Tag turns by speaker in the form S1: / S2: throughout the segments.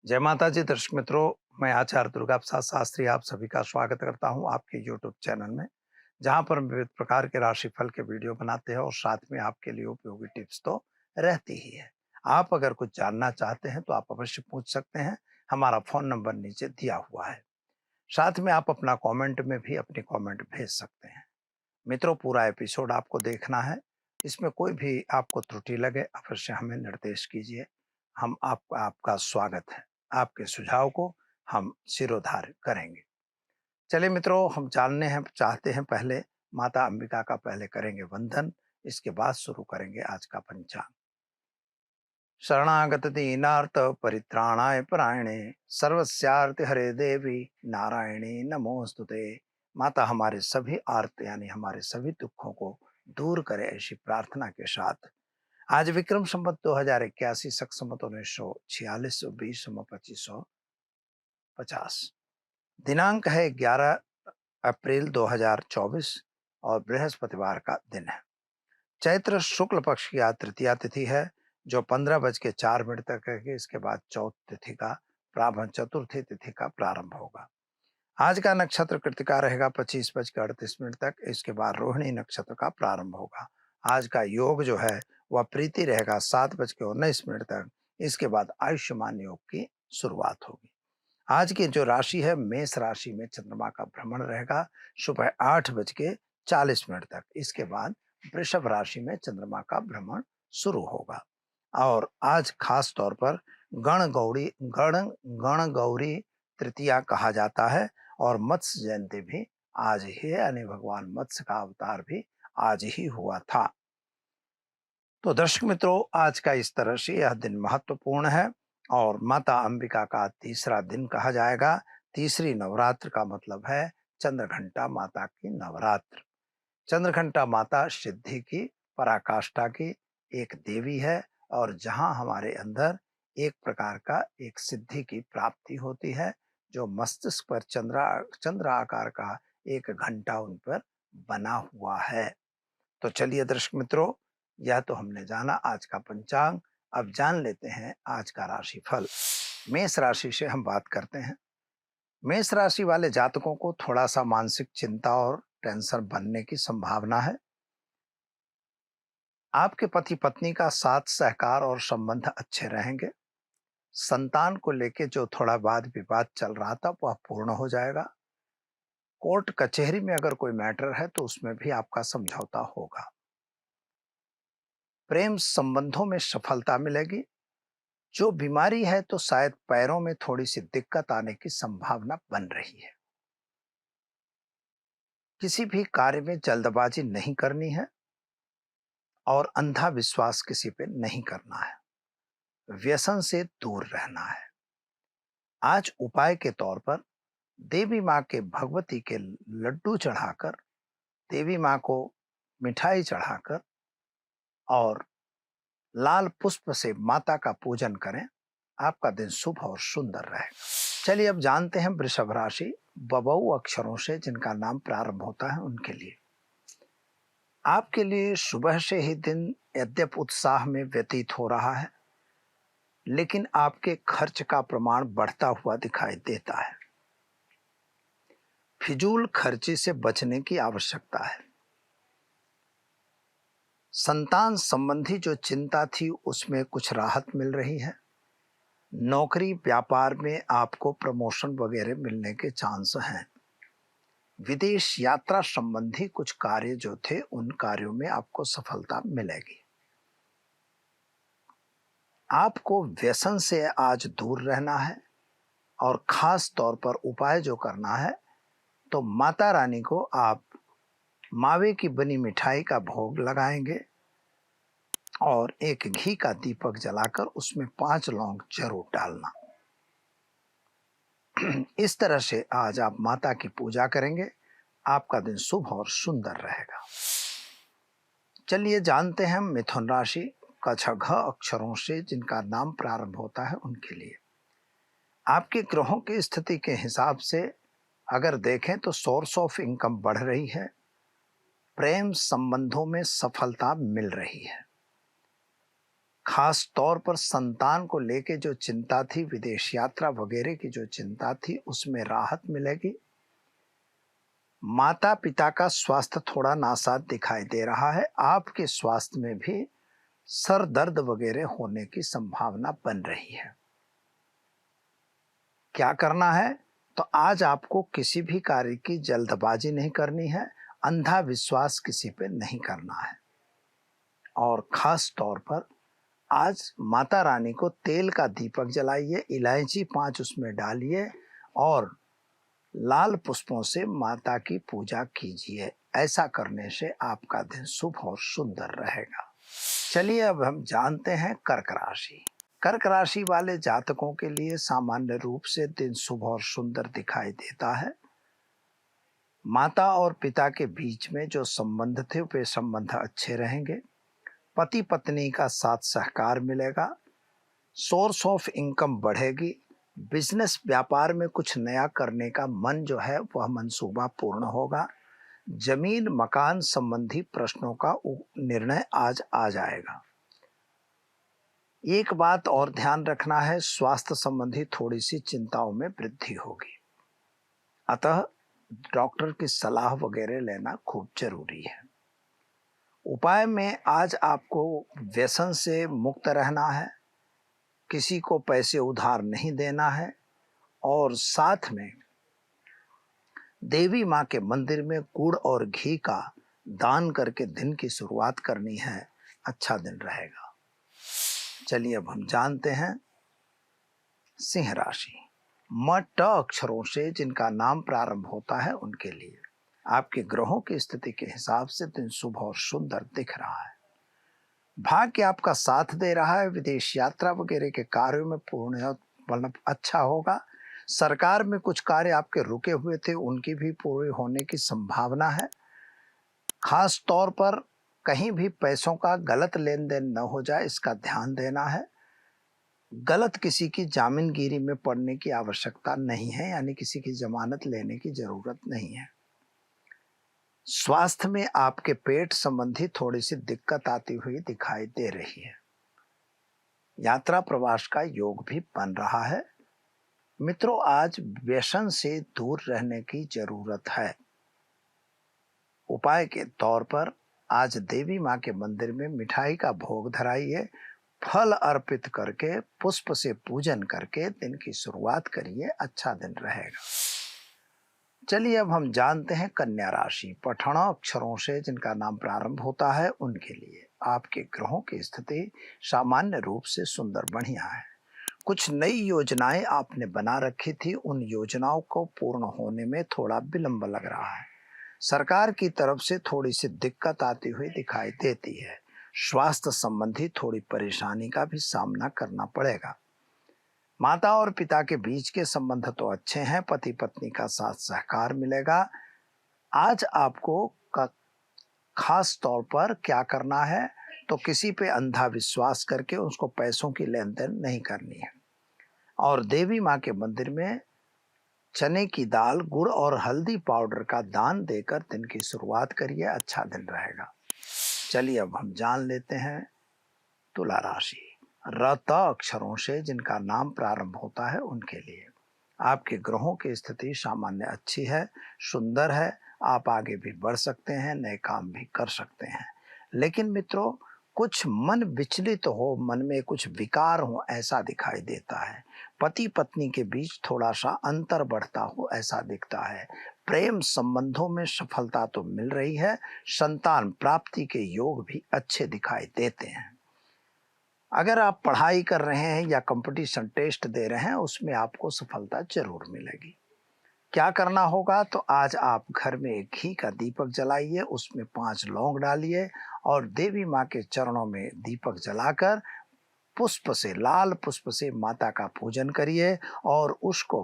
S1: जय माता जी दर्शक मित्रों। मैं आचार्य दुर्गा प्रसाद शास्त्री आप सभी का स्वागत करता हूं आपके यूट्यूब चैनल में, जहां पर हम विविध प्रकार के राशिफल के वीडियो बनाते हैं और साथ में आपके लिए उपयोगी टिप्स तो रहती ही है। आप अगर कुछ जानना चाहते हैं तो आप अवश्य पूछ सकते हैं। हमारा फोन नंबर नीचे दिया हुआ है। साथ में आप अपना कमेंट में भी अपनी कमेंट भेज सकते हैं। मित्रों, पूरा एपिसोड आपको देखना है। इसमें कोई भी आपको त्रुटि लगे अवश्य हमें निर्देश कीजिए। हम आपका स्वागत है। आपके सुझाव को हम सिरोधार्य करेंगे। चलिए मित्रों, हम जानने हैं चाहते हैं पहले माता अंबिका का पहले करेंगे वंदन। इसके बाद शुरू करेंगे आज का पंचांग। शरणागत दीनार्थ परित्राणाय परायणे सर्वस्यार्थ हरे देवी नारायणी नमोस्तुते। माता हमारे सभी आर्त यानी हमारे सभी दुखों को दूर करे, ऐसी प्रार्थना के साथ आज विक्रम संवत 2081 शक संवत 1946 20 दिनांक है 11 अप्रैल 2024 और बृहस्पतिवार का दिन है। चैत्र शुक्ल पक्ष की आज तृतीया तिथि है जो 15:04 तक है। इसके बाद चौथ तिथि का प्रारंभ, चतुर्थी तिथि का प्रारंभ होगा। आज का नक्षत्र कृतिका रहेगा 25:38 तक। इसके बाद रोहिणी नक्षत्र का प्रारंभ होगा। आज का योग जो है वह प्रीति रहेगा 7:19 तक। इसके बाद आयुष्मान योग की शुरुआत होगी। आज की जो राशि है मेष राशि में चंद्रमा का भ्रमण रहेगा सुबह 8:40 तक। इसके बाद वृषभ राशि में चंद्रमा का भ्रमण शुरू होगा। और आज खास तौर पर गण गौरी तृतीया कहा जाता है और मत्स्य जयंती भी आज ही है, यानी भगवान मत्स्य का अवतार भी आज ही हुआ था। तो दर्शक मित्रों, आज का इस तरह से यह दिन महत्वपूर्ण है और माता अंबिका का तीसरा दिन कहा जाएगा। तीसरी नवरात्र का मतलब है चंद्रघंटा माता की नवरात्र। चंद्रघंटा माता सिद्धि की, पराकाष्ठा की एक देवी है और जहां हमारे अंदर एक प्रकार का एक सिद्धि की प्राप्ति होती है, जो मस्तिष्क पर चंद्र आकार का एक घंटा उन पर बना हुआ है। तो चलिए दर्शक मित्रों, यह तो हमने जाना आज का पंचांग। अब जान लेते हैं आज का राशिफल। मेष राशि से हम बात करते हैं। मेष राशि वाले जातकों को थोड़ा सा मानसिक चिंता और टेंशन बनने की संभावना है। आपके पति पत्नी का साथ सहकार और संबंध अच्छे रहेंगे। संतान को लेके जो थोड़ा वाद विवाद चल रहा था वह पूर्ण हो जाएगा। कोर्ट कचहरी में अगर कोई मैटर है तो उसमें भी आपका समझौता होगा। प्रेम संबंधों में सफलता मिलेगी। जो बीमारी है तो शायद पैरों में थोड़ी सी दिक्कत आने की संभावना बन रही है। किसी भी कार्य में जल्दबाजी नहीं करनी है और अंधा विश्वास किसी पे नहीं करना है। व्यसन से दूर रहना है। आज उपाय के तौर पर देवी माँ के भगवती के लड्डू चढ़ाकर, देवी माँ को मिठाई चढ़ाकर और लाल पुष्प से माता का पूजन करें। आपका दिन शुभ और सुंदर रहेगा। चलिए अब जानते हैं वृषभ राशि, बबऊ अक्षरों से जिनका नाम प्रारंभ होता है उनके लिए। आपके लिए सुबह से ही दिन यद्यप उत्साह में व्यतीत हो रहा है, लेकिन आपके खर्च का प्रमाण बढ़ता हुआ दिखाई देता है। फिजूल खर्ची से बचने की आवश्यकता है। संतान संबंधी जो चिंता थी उसमें कुछ राहत मिल रही है। नौकरी व्यापार में आपको प्रमोशन वगैरह मिलने के चांस हैं। विदेश यात्रा संबंधी कुछ कार्य जो थे उन कार्यों में आपको सफलता मिलेगी। आपको व्यसन से आज दूर रहना है और खास तौर पर उपाय जो करना है तो माता रानी को आप मावे की बनी मिठाई का भोग लगाएंगे और एक घी का दीपक जलाकर उसमें 5 लौंग जरूर डालना। इस तरह से आज आप माता की पूजा करेंगे। आपका दिन शुभ और सुंदर रहेगा। चलिए जानते हैं मिथुन राशि का घ अक्षरों से जिनका नाम प्रारंभ होता है उनके लिए। आपके ग्रहों की स्थिति के हिसाब से अगर देखें तो सोर्स ऑफ इनकम बढ़ रही है। प्रेम संबंधों में सफलता मिल रही है। खास तौर पर संतान को लेके जो चिंता थी, विदेश यात्रा वगैरह की जो चिंता थी, उसमें राहत मिलेगी। माता पिता का स्वास्थ्य थोड़ा नासाज दिखाई दे रहा है। आपके स्वास्थ्य में भी सर दर्द वगैरह होने की संभावना बन रही है। क्या करना है? तो आज आपको किसी भी कार्य की जल्दबाजी नहीं करनी है, अंधा विश्वास किसी पे नहीं करना है। और खास तौर पर आज माता रानी को तेल का दीपक जलाइए, इलायची 5 उसमें डालिए और लाल पुष्पों से माता की पूजा कीजिए। ऐसा करने से आपका दिन शुभ और सुंदर रहेगा। चलिए अब हम जानते हैं कर्क राशि। कर्क राशि वाले जातकों के लिए सामान्य रूप से दिन शुभ और सुंदर दिखाई देता है। माता और पिता के बीच में जो संबंध थे वे संबंध अच्छे रहेंगे। पति पत्नी का साथ सहकार मिलेगा। सोर्स ऑफ इनकम बढ़ेगी। बिजनेस व्यापार में कुछ नया करने का मन जो है वह मंसूबा पूर्ण होगा। जमीन मकान संबंधी प्रश्नों का निर्णय आज आ जाएगा। एक बात और ध्यान रखना है, स्वास्थ्य संबंधी थोड़ी सी चिंताओं में वृद्धि होगी, अतः डॉक्टर की सलाह वगैरह लेना खूब जरूरी है। उपाय में आज आपको व्यसन से मुक्त रहना है, किसी को पैसे उधार नहीं देना है और साथ में देवी माँ के मंदिर में गुड़ और घी का दान करके दिन की शुरुआत करनी है। अच्छा दिन रहेगा। चलिए अब हम जानते हैं सिंह राशि। म ट अक्षरों से जिनका नाम प्रारंभ होता है उनके लिए आपके ग्रहों की स्थिति के हिसाब से दिन शुभ और सुंदर दिख रहा है। भाग्य आपका साथ दे रहा है। विदेश यात्रा वगैरह के कार्यों में पूर्ण मतलब अच्छा होगा। सरकार में कुछ कार्य आपके रुके हुए थे, उनकी भी पूरी होने की संभावना है। खास तौर पर कहीं भी पैसों का गलत लेन देन न हो जाए, इसका ध्यान देना है। गलत किसी की जामीनगिरी में पड़ने की आवश्यकता नहीं है, यानी किसी की जमानत लेने की जरूरत नहीं है। स्वास्थ्य में आपके पेट संबंधी थोड़ी सी दिक्कत आती हुई दिखाई दे रही है। यात्रा प्रवास का योग भी बन रहा है। मित्रों, आज व्यसन से दूर रहने की जरूरत है। उपाय के तौर पर आज देवी माँ के मंदिर में मिठाई का भोग धराइए, फल अर्पित करके पुष्प से पूजन करके दिन की शुरुआत करिए। अच्छा दिन रहेगा। चलिए अब हम जानते हैं कन्या राशि। पठण अक्षरों से जिनका नाम प्रारंभ होता है उनके लिए आपके ग्रहों की स्थिति सामान्य रूप से सुंदर बढ़िया है। कुछ नई योजनाएं आपने बना रखी थी, उन योजनाओं को पूर्ण होने में थोड़ा विलंब लग रहा है। सरकार की तरफ से थोड़ी सी दिक्कत आती हुई दिखाई देती है। स्वास्थ्य संबंधी थोड़ी परेशानी का भी सामना करना पड़ेगा। माता और पिता के बीच के संबंध तो अच्छे हैं। पति पत्नी का साथ सहकार मिलेगा। आज आपको खास तौर पर क्या करना है, तो किसी पे अंधा विश्वास करके उसको पैसों की लेन देन नहीं करनी है और देवी माँ के मंदिर में चने की दाल, गुड़ और हल्दी पाउडर का दान देकर दिन की शुरुआत करिए। अच्छा दिन रहेगा। चलिए अब हम जान लेते हैं तुला राशि। रत अक्षरों से जिनका नाम प्रारंभ होता है उनके लिए आपके ग्रहों की स्थिति सामान्य अच्छी है, सुंदर है। आप आगे भी बढ़ सकते हैं, नए काम भी कर सकते हैं। लेकिन मित्रों, कुछ मन विचलित हो, मन में कुछ विकार हो, ऐसा दिखाई देता है। पति पत्नी के बीच थोड़ा सा अंतर बढ़ता हो ऐसा दिखता है। प्रेम संबंधों में सफलता तो मिल रही है। संतान प्राप्ति के योग भी अच्छे दिखाई देते हैं। अगर आप पढ़ाई कर रहे हैं या कंपटीशन टेस्ट दे रहे हैं, उसमें आपको सफलता जरूर मिलेगी। क्या करना होगा, तो आज आप घर में एक घी का दीपक जलाइए, उसमें 5 लौंग डालिए और देवी माँ के चरणों में दीपक जलाकर पुष्प से, लाल पुष्प से माता का पूजन करिए और उसको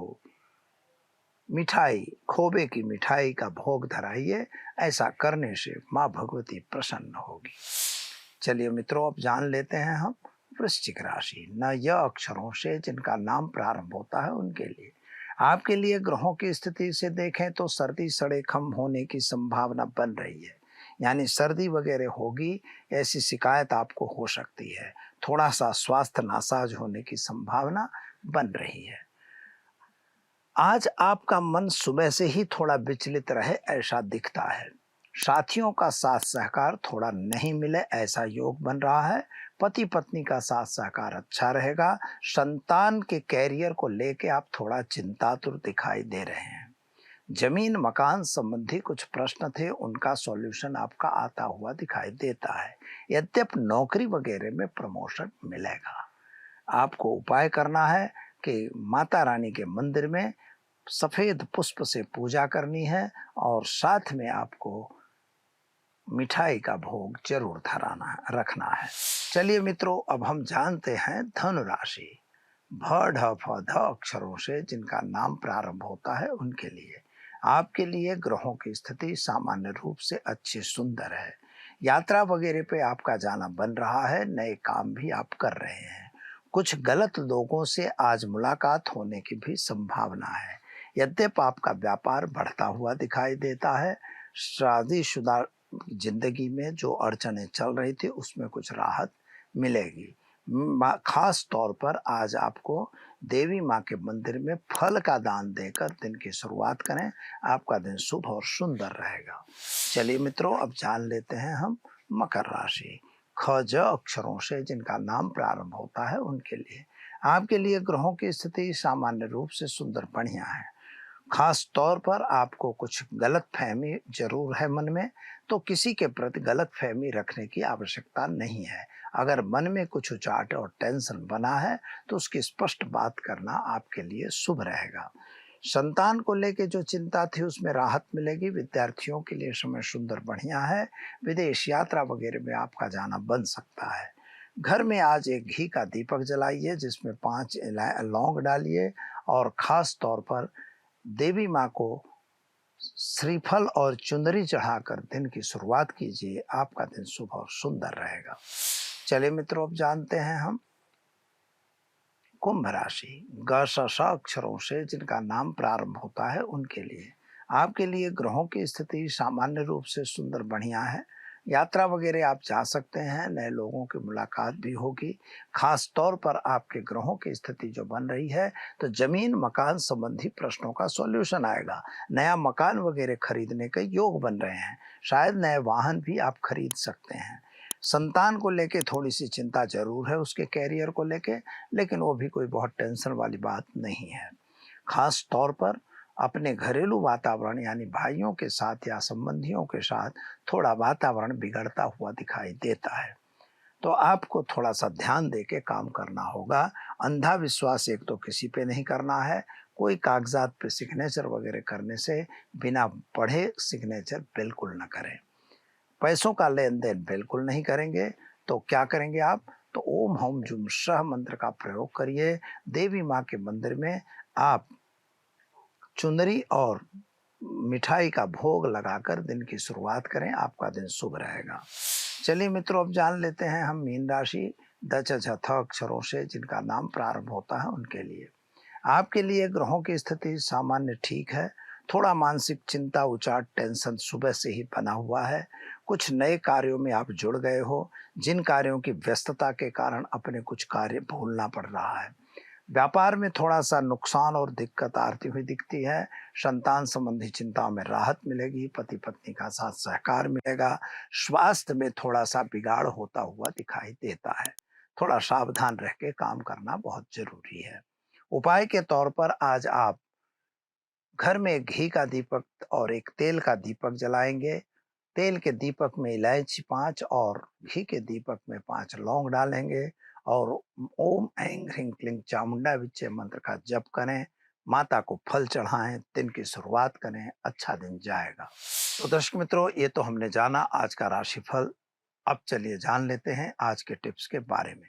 S1: मिठाई, खोबे की मिठाई का भोग धराइए। ऐसा करने से माँ भगवती प्रसन्न होगी। चलिए मित्रों, अब जान लेते हैं हम वृश्चिक राशि। न य अक्षरों से जिनका नाम प्रारंभ होता है उनके लिए आपके लिए ग्रहों की स्थिति से देखें तो सर्दी सड़ेखम होने की संभावना बन रही है, यानी सर्दी वगैरह होगी, ऐसी शिकायत आपको हो सकती है। थोड़ा सा स्वास्थ्य नासाज होने की संभावना बन रही है। आज आपका मन सुबह से ही थोड़ा विचलित रहे ऐसा दिखता है। साथियों का साथ सहकार थोड़ा नहीं मिले ऐसा योग बन रहा है। पति पत्नी का साथ सहकार अच्छा रहेगा। संतान के कैरियर को लेके आप थोड़ा चिंतातुर दिखाई दे रहे हैं। जमीन मकान संबंधी कुछ प्रश्न थे, उनका सॉल्यूशन आपका आता हुआ दिखाई देता है। यद्यप नौकरी वगैरह में प्रमोशन मिलेगा। आपको उपाय करना है कि माता रानी के मंदिर में सफेद पुष्प से पूजा करनी है और साथ में आपको मिठाई का भोग जरूर धराना रखना है। चलिए मित्रों, अब हम जानते हैं धनु राशि। भ ढ फ ध अक्षरों से जिनका नाम प्रारंभ होता है उनके लिए। आपके लिए ग्रहों की स्थिति सामान्य रूप से अच्छी सुंदर है। यात्रा वगैरह पे आपका जाना बन रहा है। नए काम भी आप कर रहे हैं। कुछ गलत लोगों से आज मुलाकात होने की भी संभावना है। यद्यप आपका व्यापार बढ़ता हुआ दिखाई देता है। शादीशुदा जिंदगी में जो अड़चनें चल रही थी उसमें कुछ राहत मिलेगी। खास तौर पर आज आपको देवी माँ के मंदिर में फल का दान देकर दिन की शुरुआत करें। आपका दिन शुभ और सुंदर रहेगा। चलिए मित्रों, अब जान लेते हैं हम मकर राशि। ख ज अक्षरों से जिनका नाम प्रारंभ होता है उनके लिए। आपके लिए ग्रहों की स्थिति सामान्य रूप से सुंदर बढ़िया है। खास तौर पर आपको कुछ गलत फहमी जरूर है मन में, तो किसी के प्रति गलत फहमी रखने की आवश्यकता नहीं है। अगर मन में कुछ उचाट और टेंशन बना है तो उसकी स्पष्ट बात करना आपके लिए शुभ रहेगा। संतान को लेके जो चिंता थी उसमें राहत मिलेगी। विद्यार्थियों के लिए समय सुंदर बढ़िया है। विदेश यात्रा वगैरह में आपका जाना बन सकता है। घर में आज एक घी का दीपक जलाइए जिसमें 5 लौंग डालिए और खास तौर पर देवी माँ को श्रीफल और चुंदरी चढ़ाकर दिन की शुरुआत कीजिए। आपका दिन शुभ और सुंदर रहेगा। चलिए मित्रों, अब जानते हैं हम कुंभ राशि। ग श श अक्षरों से जिनका नाम प्रारंभ होता है उनके लिए। आपके लिए ग्रहों की स्थिति सामान्य रूप से सुंदर बढ़िया है। यात्रा वगैरह आप जा सकते हैं। नए लोगों की मुलाकात भी होगी। खास तौर पर आपके ग्रहों की स्थिति जो बन रही है तो जमीन मकान संबंधी प्रश्नों का सॉल्यूशन आएगा। नया मकान वगैरह खरीदने के योग बन रहे हैं। शायद नए वाहन भी आप खरीद सकते हैं। संतान को लेके थोड़ी सी चिंता जरूर है, उसके कैरियर को लेके, लेकिन वो भी कोई बहुत टेंशन वाली बात नहीं है। खास तौर पर अपने घरेलू वातावरण यानी भाइयों के साथ या संबंधियों के साथ थोड़ा वातावरण बिगड़ता हुआ दिखाई देता है, तो आपको थोड़ा सा ध्यान दे के काम करना होगा। अंधा विश्वास एक तो किसी पे नहीं करना है। कोई कागजात पे सिग्नेचर वगैरह करने से बिना पढ़े सिग्नेचर बिल्कुल न करें। पैसों का लेन देन बिल्कुल नहीं करेंगे। तो क्या करेंगे आप, तो ओम हम जुम सह मंत्र का प्रयोग करिए। देवी माँ के मंदिर में आप चुनरी और मिठाई का भोग लगाकर दिन की शुरुआत करें। आपका दिन शुभ रहेगा। चलिए मित्रों, अब जान लेते हैं हम मीन राशि। द च छ थ अक्षरों से जिनका नाम प्रारंभ होता है उनके लिए। आपके लिए ग्रहों की स्थिति सामान्य ठीक है। थोड़ा मानसिक चिंता उचाट टेंशन सुबह से ही बना हुआ है। कुछ नए कार्यों में आप जुड़ गए हो, जिन कार्यों की व्यस्तता के कारण अपने कुछ कार्य भूलना पड़ रहा है। व्यापार में थोड़ा सा नुकसान और दिक्कत आती हुई दिखती है। संतान संबंधी चिंताओं में राहत मिलेगी। पति पत्नी का साथ सहकार मिलेगा। स्वास्थ्य में थोड़ा सा बिगाड़ होता हुआ दिखाई देता है। थोड़ा सावधान रह के काम करना बहुत जरूरी है। उपाय के तौर पर आज आप घर में घी का दीपक और एक तेल का दीपक जलाएंगे। तेल के दीपक में इलायची 5 और घी के दीपक में 5 लौंग डालेंगे और ओम ऐं ह्रीं क्लीं चामुंडा विच्चे मंत्र का जप करें। माता को फल चढ़ाएं। दिन की शुरुआत करें। अच्छा दिन जाएगा। तो दर्शक मित्रों, ये तो हमने जाना आज का राशिफल। अब चलिए जान लेते हैं आज के टिप्स के बारे में।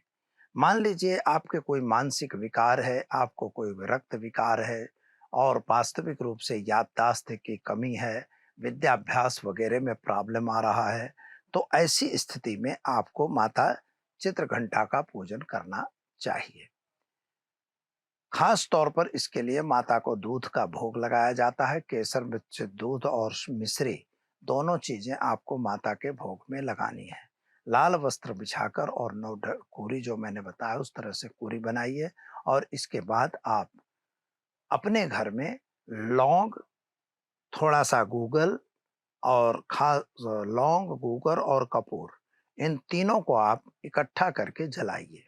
S1: मान लीजिए आपके कोई मानसिक विकार है, आपको कोई रक्त विकार है और वास्तविक रूप से याददाश्त की कमी है, विद्याभ्यास वगैरह में प्रॉब्लम आ रहा है, तो ऐसी स्थिति में आपको माता चित्रघंटा का पूजन करना चाहिए। खास तौर पर इसके लिए माता को दूध का भोग लगाया जाता है। केसर मिश्रित दूध और मिश्री दोनों चीजें आपको माता के भोग में लगानी है। लाल वस्त्र बिछाकर और 9 कोरी जो मैंने बताया उस तरह से कोरी बनाइए और इसके बाद आप अपने घर में लौंग, थोड़ा-सा गूगल और लौंग, गूगल और कपूर, इन तीनों को आप इकट्ठा करके जलाइए।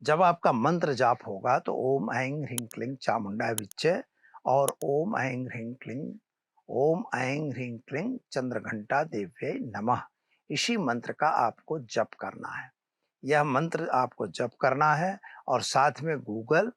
S1: जब आपका मंत्र जाप होगा तो ओम ऐं ह्रीं क्लीं चामुंडाय विच्चे और ओम ऐं ह्रीं क्लीं, ओम ऐं ह्रीं क्लीं चंद्रघंटा देव्यै नमः, इसी मंत्र का आपको जप करना है। यह मंत्र आपको जप करना है और साथ में गूगल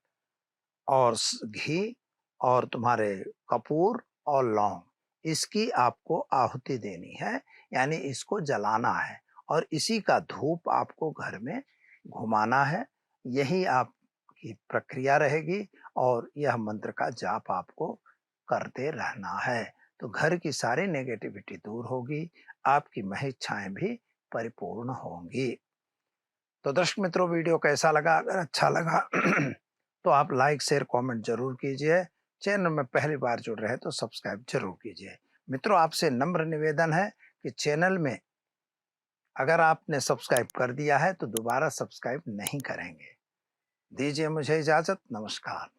S1: और घी और तुम्हारे कपूर और लौंग, इसकी आपको आहुति देनी है, यानी इसको जलाना है और इसी का धूप आपको घर में घुमाना है। यही आपकी प्रक्रिया रहेगी और यह मंत्र का जाप आपको करते रहना है। तो घर की सारी नेगेटिविटी दूर होगी, आपकी महिच्छाएं भी परिपूर्ण होंगी। तो दर्शक मित्रों, वीडियो कैसा लगा? अगर अच्छा लगा तो आप लाइक, शेयर, कमेंट जरूर कीजिए। चैनल में पहली बार जुड़ रहे तो सब्सक्राइब जरूर कीजिए। मित्रों, आपसे नम्र निवेदन है कि चैनल में अगर आपने सब्सक्राइब कर दिया है तो दोबारा सब्सक्राइब नहीं करेंगे। दीजिए मुझे इजाजत। नमस्कार।